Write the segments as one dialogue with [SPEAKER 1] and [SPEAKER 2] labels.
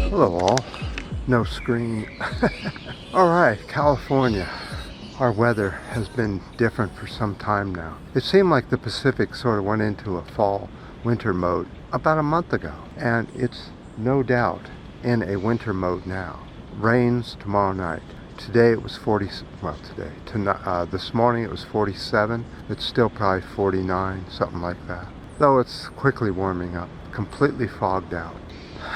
[SPEAKER 1] Hello all. No screen. Alright, California. Our weather has been different for some time now. It seemed like the Pacific sort of went into a fall-winter mode about a month ago. And it's no doubt in a winter mode now. Rains tomorrow night. Today it was 40, well today, this morning it was 47. It's still probably 49, something like that. Though it's quickly warming up, completely fogged out.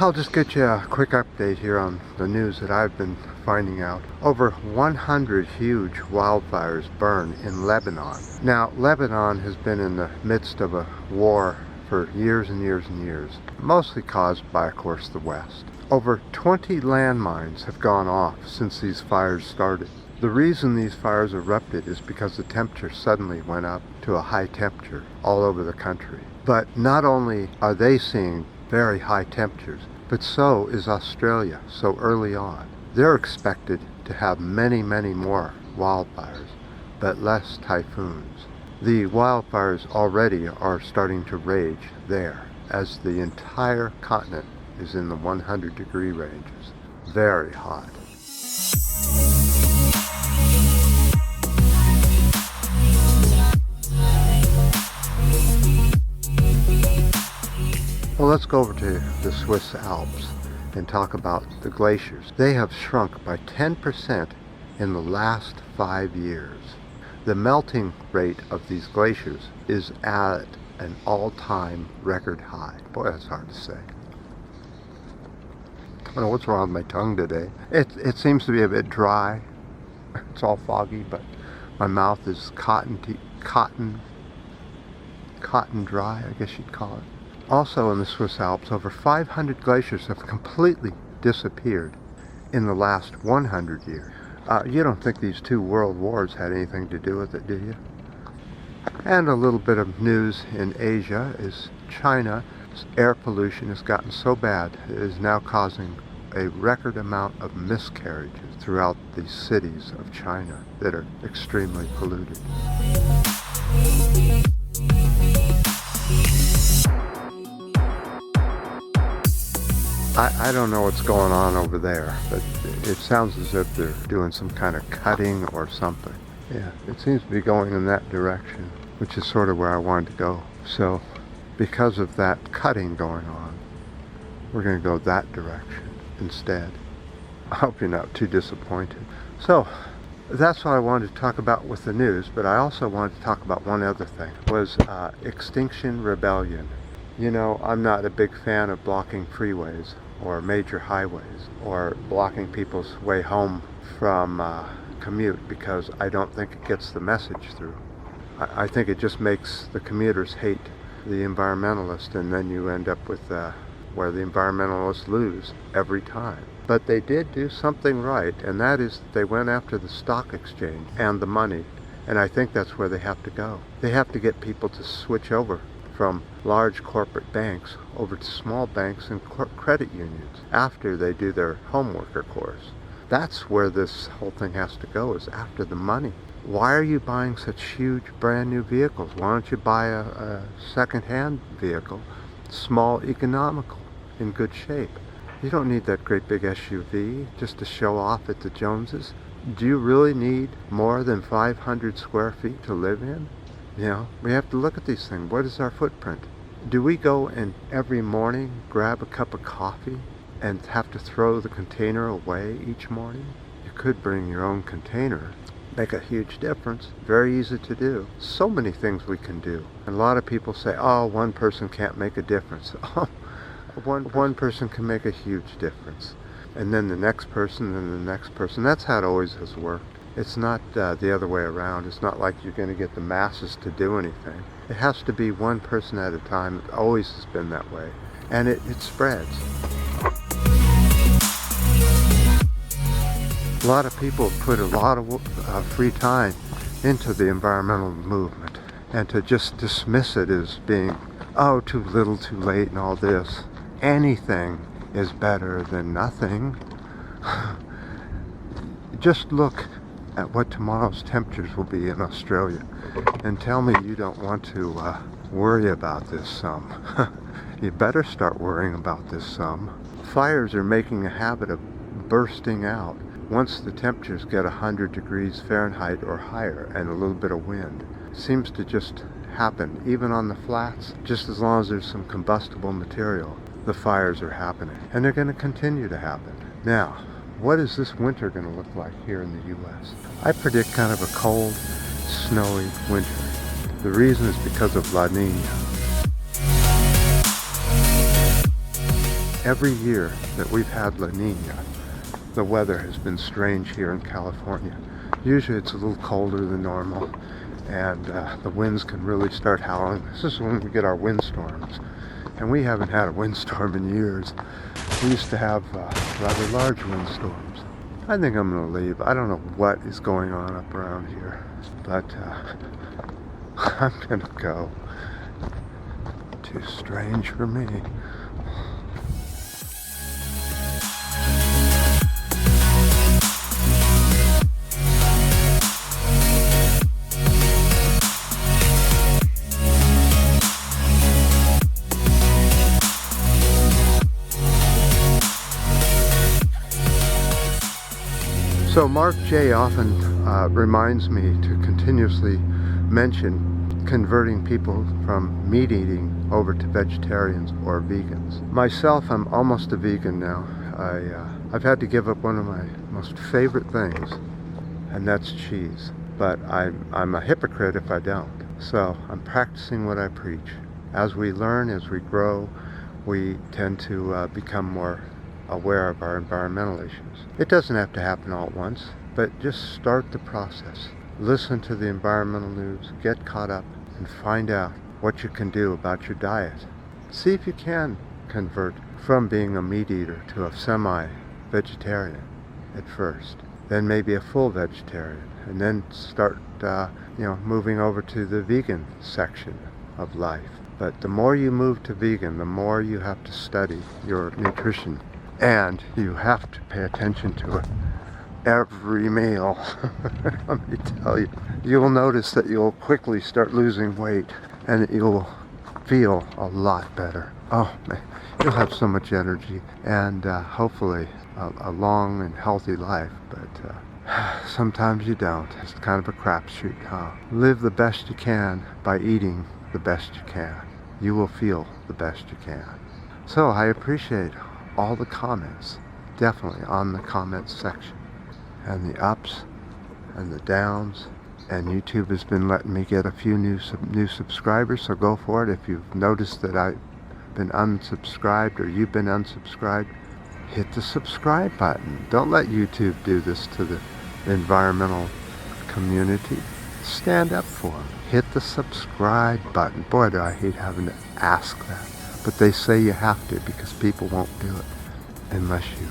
[SPEAKER 1] I'll just get you a quick update here on the news that I've been finding out. Over 100 huge wildfires burn in Lebanon. Now, Lebanon has been in the midst of a war for years and years and years, mostly caused by, of course, the West. Over 20 landmines have gone off since these fires started. The reason these fires erupted is because the temperature suddenly went up to a high temperature all over the country. But not only are they seeing very high temperatures, but so is Australia so early on. They're expected to have many, many more wildfires, but less typhoons. The wildfires already are starting to rage there, as the entire continent is in the 100-degree ranges. Very hot. Well, let's go over to the Swiss Alps and talk about the glaciers. They have shrunk by 10% in the last 5 years. The melting rate of these glaciers is at an all-time record high. Boy, that's hard to say. I don't know what's wrong with my tongue today. It seems to be a bit dry. It's all foggy, but my mouth is cotton dry, I guess you'd call it. Also in the Swiss Alps, over 500 glaciers have completely disappeared in the last 100 years. You don't think these two world wars had anything to do with it, do you? And a little bit of news in Asia is China's air pollution has gotten so bad it is now causing a record amount of miscarriages throughout the cities of China that are extremely polluted. I don't know what's going on over there, but it sounds as if they're doing some kind of cutting or something. Yeah, it seems to be going in that direction, which is sort of where I wanted to go. So, because of that cutting going on, we're going to go that direction instead. I hope you're not too disappointed. So, that's what I wanted to talk about with the news, but I also wanted to talk about one other thing, was Extinction Rebellion. You know, I'm not a big fan of blocking freeways or major highways or blocking people's way home from commute because I don't think it gets the message through. I think it just makes the commuters hate the environmentalists, and then you end up with where the environmentalists lose every time. But they did do something right, and that is they went after the stock exchange and the money, and I think that's where they have to go. They have to get people to switch over from large corporate banks over to small banks and credit unions after they do their homework, of course. That's where this whole thing has to go, is after the money. Why are you buying such huge brand new vehicles? Why don't you buy a second-hand vehicle, small, economical, in good shape? You don't need that great big SUV just to show off at the Joneses. Do you really need more than 500 square feet to live in? You know, we have to look at these things. What is our footprint? Do we go and every morning grab a cup of coffee and have to throw the container away each morning? You could bring your own container. Make a huge difference. Very easy to do. So many things we can do. And a lot of people say, oh, one person can't make a difference. Oh, one person can make a huge difference. And then the next person, and the next person. That's how it always has worked. It's not the other way around. It's not like you're going to get the masses to do anything. It has to be one person at a time. It always has been that way. And it spreads. A lot of people have put a lot of free time into the environmental movement. And to just dismiss it as being, oh, too little, too late, and all this. Anything is better than nothing. Just look at what tomorrow's temperatures will be in Australia and tell me you don't want to worry about this some. You better start worrying about this some. Fires are making a habit of bursting out once the temperatures get 100 degrees Fahrenheit or higher and a little bit of wind. It seems to just happen, even on the flats. Just as long as there's some combustible material, the fires are happening. And they're going to continue to happen. Now, what is this winter going to look like here in the U.S.? I predict kind of a cold, snowy winter. The reason is because of La Nina. Every year that we've had La Nina, the weather has been strange here in California. Usually it's a little colder than normal, and the winds can really start howling. This is when we get our windstorms, and we haven't had a windstorm in years. We used to have rather large windstorms. I think I'm going to leave. I don't know what is going on up around here, but I'm going to go. Too strange for me. So Mark J. often reminds me to continuously mention converting people from meat eating over to vegetarians or vegans. Myself, I'm almost a vegan now. I've had to give up one of my most favorite things, and that's cheese. But I'm a hypocrite if I don't. So I'm practicing what I preach. As we learn, as we grow, we tend to become more aware of our environmental issues. It doesn't have to happen all at once, but just start the process. Listen to the environmental news, get caught up, and find out what you can do about your diet. See if you can convert from being a meat eater to a semi-vegetarian at first, then maybe a full vegetarian, and then start moving over to the vegan section of life. But the more you move to vegan, the more you have to study your nutrition. And you have to pay attention to it every meal. Let me tell you. You will notice that you'll quickly start losing weight and you'll feel a lot better. Oh man, you'll have so much energy and hopefully a long and healthy life. But sometimes you don't. It's kind of a crapshoot, huh? Live the best you can by eating the best you can. You will feel the best you can. So I appreciate all the comments, definitely on the comments section, and the ups and the downs, and YouTube has been letting me get a few new subscribers, so go for it. If you've noticed that I've been unsubscribed or you've been unsubscribed, hit the subscribe button. Don't let YouTube do this to the environmental community. Stand up for them. Hit the subscribe button. Boy, do I hate having to ask that. But they say you have to because people won't do it unless you